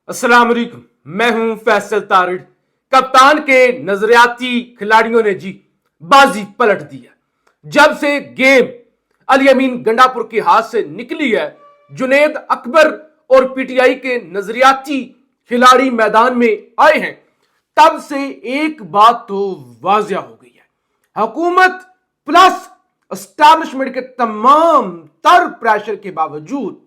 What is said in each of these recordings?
अस्सलाम वालेकुम। मैं हूं फैसल तारिड़। कप्तान के नजरियाती खिलाड़ियों ने जी बाजी पलट दी है। जब से गेम अली अमीन गंडापुर के हाथ से निकली है, जुनेद अकबर और पीटीआई के नजरियाती खिलाड़ी मैदान में आए हैं, तब से एक बात तो वाजिया हो गई है। हुकूमत प्लस एस्टैब्लिशमेंट के तमाम तर प्रेशर के बावजूद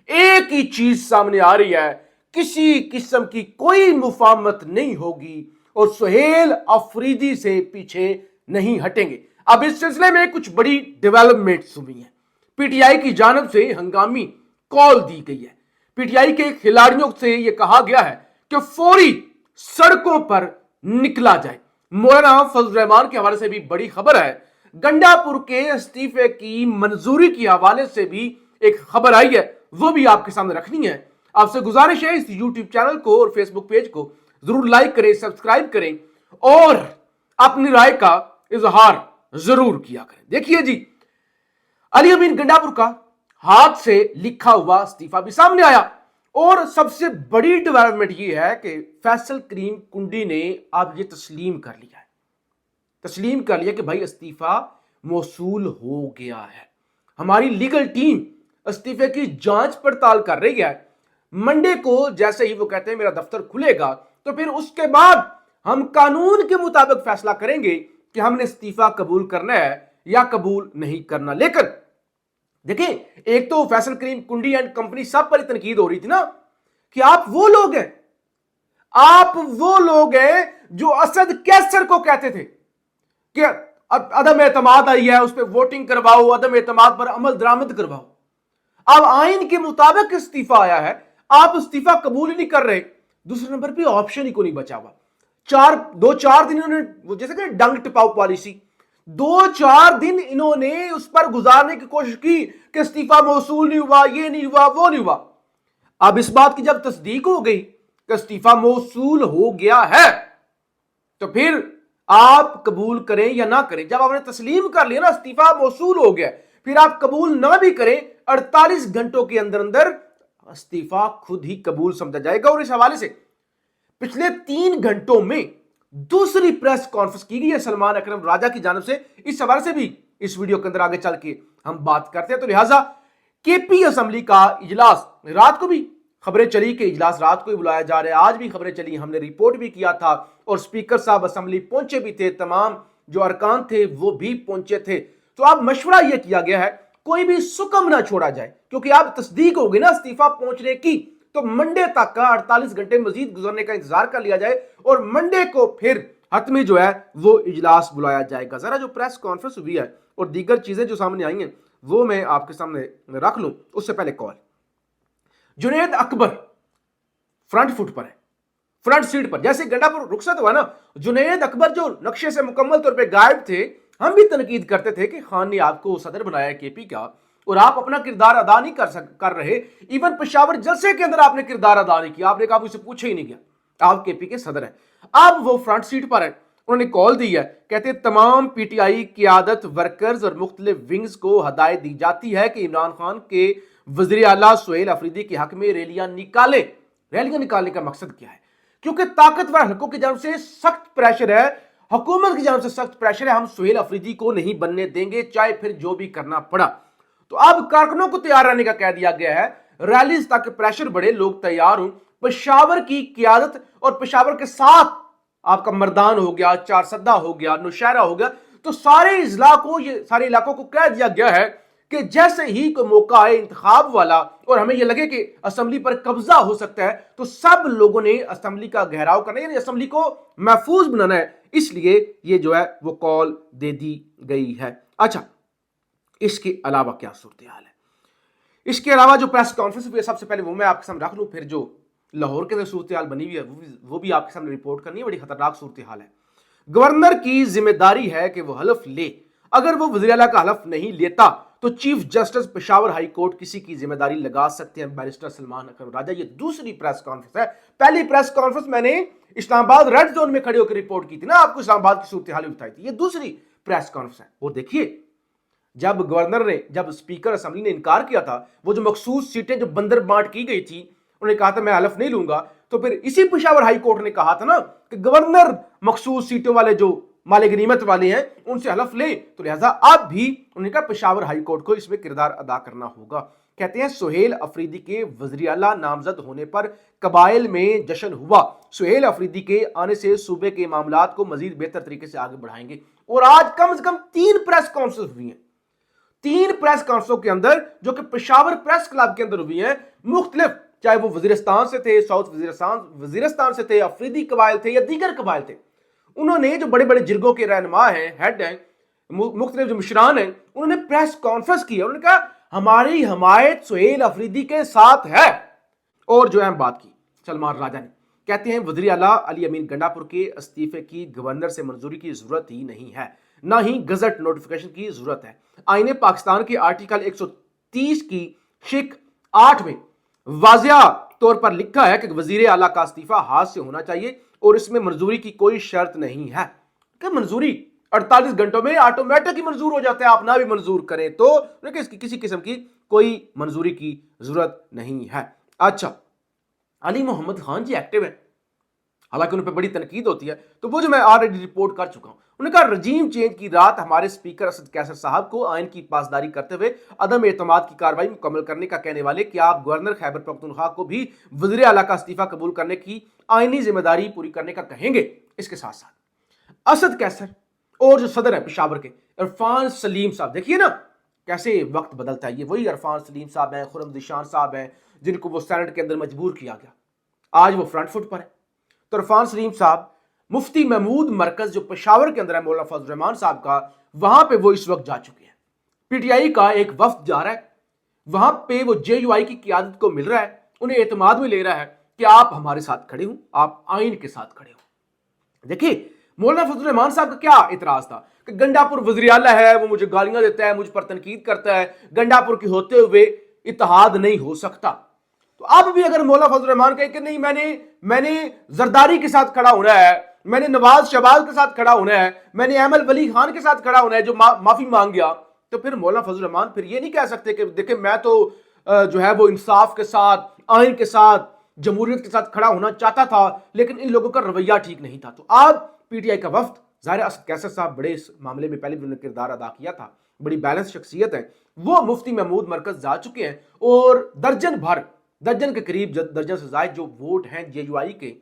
एक ही चीज सामने आ रही है, किसी किस्म की कोई मुफाहमत नहीं होगी और सुहेल अफरीदी से पीछे नहीं हटेंगे। अब इस सिलसिले में कुछ बड़ी डेवलपमेंट्स हुई हैं। पीटीआई की जानब से हंगामी कॉल दी गई है। पीटीआई के खिलाड़ियों से यह कहा गया है कि फौरी सड़कों पर निकला जाए। मौलाना फजल रहमान के हवाले से भी बड़ी खबर है। गंडापुर के इस्तीफे की मंजूरी के हवाले से भी एक खबर आई है, वो भी आपके सामने रखनी है। आपसे गुजारिश है इस यूट्यूब चैनल को और फेसबुक पेज को जरूर लाइक करें, सब्सक्राइब करें और अपनी राय का इजहार जरूर किया करें। देखिए जी, अली अमीन गंडापुर का हाथ से लिखा हुआ इस्तीफा भी सामने आया और सबसे बड़ी डेवलपमेंट यह है कि फैसल करीम कुंडी ने अब ये तस्लीम कर लिया कि भाई इस्तीफा मौसूल हो गया है। हमारी लीगल टीम इस्तीफे की जांच पड़ताल कर रही है। मंडे को जैसे ही वो कहते हैं मेरा दफ्तर खुलेगा, तो फिर उसके बाद हम कानून के मुताबिक फैसला करेंगे कि हमने इस्तीफा कबूल करना है या कबूल नहीं करना। लेकिन देखिए, एक तो फैसल करीम कुंडी एंड कंपनी सब पर तनकीद हो रही थी ना कि आप वो लोग हैं जो असद कैसर को कहते थे कि अदम एतमाद आई है, उस पर वोटिंग करवाओ, अदम एतमाद पर अमल दरामद करवाओ। अब आइन के मुताबिक इस्तीफा आया है, आप इस्तीफा कबूल ही नहीं कर रहे। दूसरे नंबर पे ऑप्शन ही को नहीं बचा हुआ। 4 दिन इन्होंने जैसे कि डंग टिपाऊ पॉलिसी 2-4 दिन इन्होंने उस पर गुजारने की कोशिश की कि इस्तीफा मौसूल नहीं हुआ, ये नहीं हुआ, वो नहीं हुआ। अब इस बात की जब तस्दीक हो गई कि इस्तीफा मौसूल हो गया है, तो फिर आप कबूल करें या ना करें। जब आपने तस्लीम कर लिया ना इस्तीफा मौसूल हो गया, फिर आप कबूल ना भी करें, 48 घंटों के अंदर अंदर इस्तीफा खुद ही कबूल समझा जाएगा। और इस हवाले से पिछले 3 घंटों में दूसरी प्रेस कॉन्फ्रेंस की गई है सलमान अकरम राजा की जानब से। इस हवाले से भी इस वीडियो के अंदर आगे चल के हम बात करते हैं। तो लिहाजा केपी असेंबली का इजलास रात को भी खबरें चली कि इजलास रात को ही बुलाया जा रहा है। आज भी खबरें चली, हमने रिपोर्ट भी किया था और स्पीकर साहब असेंबली पहुंचे भी थे, तमाम जो अरकान थे वो भी पहुंचे थे। तो अब मशवरा यह किया गया है कोई भी सुकम ना छोड़ा जाए, क्योंकि अब तस्दीक होगी ना इस्तीफा पहुंचने की, तो मंडे तक का 48 घंटे मजीद गुजरने का इंतजार कर लिया जाए और मंडे को फिर हतमी जो है वो इजलास बुलाया जाएगा। जरा जो प्रेस कॉन्फ्रेंस हुई है और दीगर चीजें जो सामने आई हैं वो मैं आपके सामने रख लूं। उससे पहले call, Junaid Akbar front foot पर है, फ्रंट सीट पर। जैसे गंडापुर रुखसत हुआ ना, जुनेद अकबर जो नक्शे से मुकम्मल तौर पर गायब थे, हम भी तनकीद करते थे कि खान ने आपको सदर बनाया केपी का और आप अपना किरदार अदा नहीं कर रहे। इवन पेशावर जलसे के अंदर आपने किरदार अदा नहीं किया, आपने कहा उसे पूछा ही नहीं गया। आप केपी के सदर हैं, अब वो फ्रंट सीट पर है। उन्होंने कॉल दी है, कहते तमाम पीटीआई क्यादत वर्कर्स और मुख्तलिफ विंग्स को हदायत दी जाती है कि इमरान खान के वज़ीर आला सुहेल अफरीदी के हक में रैलियां निकालने का मकसद क्या है? क्योंकि ताकतवर हलकों की जानब से सख्त प्रेशर है, हुकूमत की जानब से सख्त प्रेशर है, हम सुहेल अफरीदी को नहीं बनने देंगे, चाहे फिर जो भी करना पड़ा। तो अब कारकुनों को तैयार रहने का कह दिया गया है। रैलीज ताकि प्रेशर बढ़े, लोग तैयार हों। पेशावर की क्यादत और पेशावर के साथ आपका मर्दान हो गया, चारसद्दा हो गया, नौशहरा हो गया, तो सारे इलाकों को कह दिया गया है कि जैसे ही कोई मौका आए इंतखाब वाला और हमें यह लगे कि असेंबली पर कब्जा हो सकता है, तो सब लोगों ने असेंबली का घेराव करना है, यानी असेंबली को महफूज बनाना है। इसलिए ये जो है वो कॉल दे दी गई है। अच्छा, इसके अलावा क्या सूरत हाल है? इसके अलावा जो प्रेस कॉन्फ्रेंस हुई है, सबसे पहले वो मैं आपके सामने रख लूं, फिर जो लाहौर के अंदर सूरत हाल बनी हुई है वो भी आपके सामने रिपोर्ट करनी है। बड़ी खतरनाक सूरत हाल है। गवर्नर की जिम्मेदारी है कि वो हलफ ले, अगर वो वज़ीर आला का हलफ नहीं लेता तो chief justice Peshawar high court किसी की जिम्मेदारी लगा सकते हैं, बैरिस्टर सलमान अकरम राजा। ये दूसरी प्रेस कॉन्फ्रेंस है। पहली प्रेस कॉन्फ्रेंस मैंने इस्लामाबाद रेड जोन में खड़े होकर रिपोर्ट की थी ना, आपको इस्लामाबाद की सूरत हाल बताई थी। ये दूसरी प्रेस कॉन्फ्रेंस है। और देखिए, जब स्पीकर असेंबली ने इनकार किया था, वो जो मखसूस सीटें जो बंदर बांट की गई थी, उन्होंने कहा था मैं हलफ नहीं लूंगा, तो फिर इसी पेशावर हाई कोर्ट ने कहा था ना कि गवर्नर मखसूस सीटों वाले जो माले गनीमत वाले हैं उनसे हलफ ले, तो लिहाजा अब भी उन्होंने कहा पेशावर हाई कोर्ट को इसमें किरदार अदा करना होगा। कहते हैं सुहेल अफरीदी के वज़ीर आला नामजद होने पर कबाइल में जश्न हुआ। सुहेल अफरीदी के आने से सूबे के मामलात को मजीद बेहतर तरीके से आगे बढ़ाएंगे। और आज कम से कम 3 प्रेस कॉन्फ्रेंस हुई हैं, 3 प्रेस कॉन्फ्रेंसों के अंदर जो कि पेशावर प्रेस क्लब के अंदर हुई हैं, मुख्तलिफ, चाहे वो वजीरिस्तान से थे, साउथ वजीरिस्तान से थे, अफरीदी कबाइल थे या दीगर कबाइल थे, उन्होंने जो बड़े बड़े जिरगों के रहनुमा हैं, हेड हैं, मुख्तलिफ जो मुशरान हैं, उन्होंने प्रेस कॉन्फ्रेंस की। उन्होंने कहा हमारी हमायत सुहेल अफरीदी के साथ है। और जो अहम बात की सलमान राजा ने, कहते हैं वज़ीर आला अली अमीन गंडापुर के इस्तीफे की गवर्नर से मंजूरी की जरूरत ही नहीं है, ना ही गजट नोटिफिकेशन की जरूरत है। आईने पाकिस्तान के आर्टिकल 130 की शिक 8 में वाजिया तौर पर लिखा है कि वज़ीर आला का इस्तीफा हाथ से होना चाहिए और इसमें मंजूरी की कोई शर्त नहीं है। कि मंजूरी 48 घंटों में ऑटोमेटिक ही मंजूर हो जाता है, आप ना भी मंजूर करें तो इसकी किसी किस्म की कोई मंजूरी की जरूरत नहीं है। अच्छा, अली मोहम्मद खान जी एक्टिव है, हालांकि उन पर बड़ी तनकीद होती है, तो वो जो मैं ऑलरेडी रिपोर्ट कर चुका हूं। उन्होंने कहा रजीम चेंज की रात हमारे स्पीकर असद कैसर साहब को आइन की पासदारी करते हुए अदम एतमाद की कार्रवाई मुकम्मल करने का कहने वाले कि आप गवर्नर खैबर पख्तूनख्वा को भी वज़ीर आला का इस्तीफा कबूल करने की आइनी जिम्मेदारी पूरी करने का कहेंगे। इसके साथ साथ असद कैसर और जो सदर है पेशावर के इरफान सलीम साहब, देखिए ना कैसे वक्त बदलता है, ये वही इरफान सलीम साहब हैं, खुर्रम ज़ीशान साहब हैं, जिनको वो सेनेट के अंदर मजबूर किया गया, आज वो फ्रंट फुट पर है। तो इरफान सलीम साहब मुफ्ती महमूद मरकज जो पेशावर के अंदर है मौलाना फजल रहमान साहब का, वहां पे वो इस वक्त जा चुके हैं। पीटीआई का एक वफ्द जा रहा है, वहां पे वो जेयूआई की क़यादत को मिल रहा है, उन्हें एतमाद में ले रहा है कि आप हमारे साथ खड़े हो, आप आइन के साथ खड़े हो। देखिए मौलाना फजल रहमान साहब का क्या इतराज था कि गंडापुर वज़ीर आला है, वो मुझे गालियां देता है, मुझ पर तनकीद करता है, गंडापुर के होते हुए इत्तेहाद नहीं हो सकता। तो अब भी अगर मौलाना फजल रहमान कहे कि नहीं मैंने जरदारी के साथ खड़ा होना है, मैंने नवाज शहबाज के साथ खड़ा होना है, मैंने अहमद वली खान के साथ खड़ा होना है जो माफी मांग गया, तो फिर मौलाना फजल रहमान फिर ये नहीं कह सकते कि देखिए मैं तो जो है वो इंसाफ के साथ, आइन के साथ, जमहूरियत के साथ खड़ा होना चाहता था, लेकिन इन लोगों का रवैया ठीक नहीं था। तो अब पीटीआई का वफ्द, ज़ाहिर असद कैसर साहब बड़े इस मामले में पहले भी उन्होंने किरदार अदा किया था, बड़ी बैलेंस शख्सियत है, वो मुफ्ती महमूद मरकज जा चुके हैं और दर्जन के करीब दर्जन से ज्यादा जो वोट हैं जेयूआई के,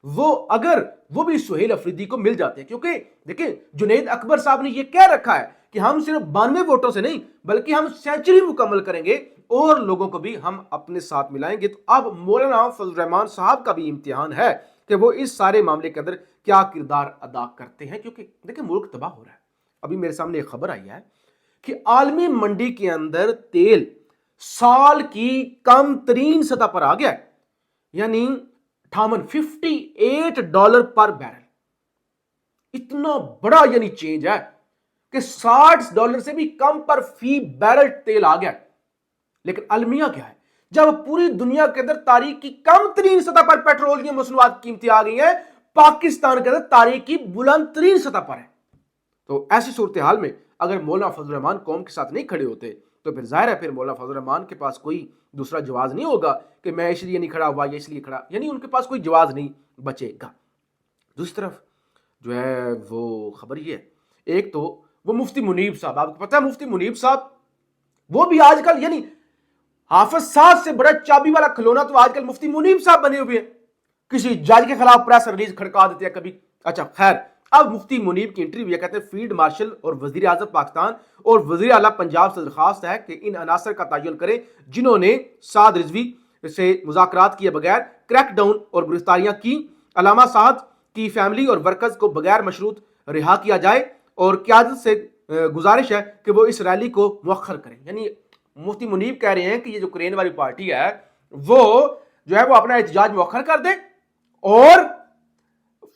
वो अगर वो भी सुहेल अफरीदी को मिल जाते हैं, क्योंकि देखिए जुनैद अकबर साहब ने ये कह रखा है कि हम सिर्फ 92 वोटों से नहीं बल्कि हम सेंचुरी मुकम्मल करेंगे और लोगों को भी हम अपने साथ मिलाएंगे। तो अब मौलाना फजल रहमान साहब का भी इम्तिहान है कि वो इस सारे मामले के अंदर क्या किरदार अदा करते हैं, क्योंकि देखिए मुल्क तबाह हो रहा है। अभी मेरे सामने एक खबर आई है कि आलमी मंडी के अंदर तेल साल की कम तरीन सतह पर आ गया, यानी $58 पर बैरल। इतना बड़ा यानी चेंज है कि $60 से भी कम पर फी बैरल तेल आ गया। लेकिन अलमिया क्या है, जब पूरी दुनिया के अंदर तारीख की कम तरीन सतह पर पेट्रोलियम मसनूआत की कीमतें आ गई हैं, पाकिस्तान के अंदर तारीख की बुलंद तरीन सतह पर है। तो ऐसी सूरत हाल में अगर मौलाना फजल रहमान कौम के साथ नहीं खड़े होते तो फिर जाहिर है फिर मौलाना फजल रहमान के पास कोई दूसरा जवाब नहीं होगा कि मैं इसलिए नहीं खड़ा हुआ या इसलिए खड़ा, यानी उनके पास कोई जवाब नहीं बचेगा। दूसरी तरफ जो है वो खबर ये है, एक तो वो मुफ्ती मुनीब साहब, आपको पता है मुफ्ती मुनीब साहब वो भी आजकल यानी हाफिज साहब से बड़ा चाबी वाला खिलौना तो आजकल मुफ्ती मुनीब साहब बने हुए हैं, किसी जज के खिलाफ प्रेस रिलीज खड़का देते हैं कभी। अच्छा खैर, अब मुफ्ती मुनीब की इंटरव्यू ये कहते हैं फील्ड मार्शल और वजीर आजम पाकिस्तान और वजीर आला पंजाब से दरखास्त है कि इन अनासर का तयन करें जिन्होंने साद रिजवी से मुज़ाकरात किए बगैर क्रैकडाउन और गिरफ्तारियां की। अलामा साद की फैमिली और वर्कर्स को बगैर मशरूत रिहा किया जाए और क़यादत से गुजारिश है कि वो इस रैली को मुअख्खर करें। यानी मुफ्ती मुनीब कह रहे हैं कि ये जो क्रेन वाली पार्टी है वो जो है वो अपना एहतजाज मुअख्खर कर दे और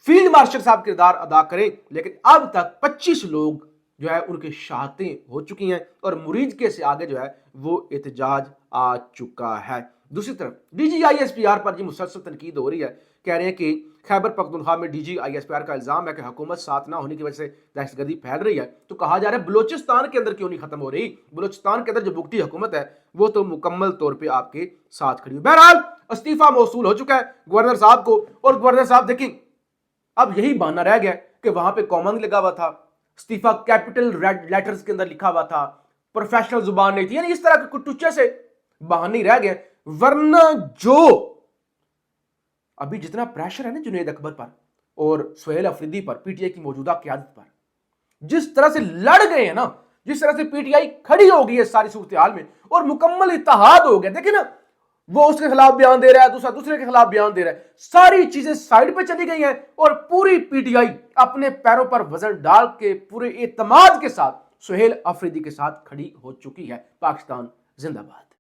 फील्ड मार्शल साहब किरदार अदा करें। लेकिन अब तक 25 लोग जो है उनके शहादतें हो चुकी हैं और मुरीद के से आगे जो है वो एहतजाज आ चुका है। दूसरी तरफ DGISPR पर जी मुसलसल तनकीद हो रही है, कह रहे हैं कि खैबर पख्तूनख्वा में DGISPR का इल्जाम है कि हुकूमत साथ ना होने की वजह से दहशतगर्दी फैल रही है। तो कहा जा रहा है बलोचिस्तान के अंदर क्यों नहीं खत्म हो रही, बलोचिस्तान के अंदर जो भुगती हुकूमत है वो तो मुकम्मल तौर पर आपके साथ खड़ी है। बहरहाल استعفا موصول ہو چکا ہے گورنر صاحب کو، اور گورنر صاحب دیکھیں اب یہی بہانہ رہ گیا کہ وہاں پہ کاما نہیں لگا ہوا تھا، استعفا کیپٹل لیٹرز کے اندر لکھا ہوا تھا، پروفیشنل زبان نہیں تھی، یعنی اس طرح کے کچھ ٹچے سے بہانے رہ گئے. ورنہ جو ابھی جتنا پریشر ہے نا جنید اکبر پر اور سہیل افریدی پر، پی ٹی آئی کی موجودہ قیادت پر، جس طرح سے لڑ گئے ہیں نا، جس طرح سے پی ٹی آئی کھڑی ہو گئی ہے ساری صورتحال میں اور مکمل اتحاد ہو گیا. دیکھیں نا وہ اس کے خلاف بیان دے رہا ہے، دوسرا دوسرے کے خلاف بیان دے رہا ہے، ساری چیزیں سائیڈ پہ چلی گئی ہیں اور پوری پی ٹی آئی اپنے پیروں پر وزن ڈال کے پورے اعتماد کے ساتھ سہیل افریدی کے ساتھ کھڑی ہو چکی ہے. پاکستان زندہ باد.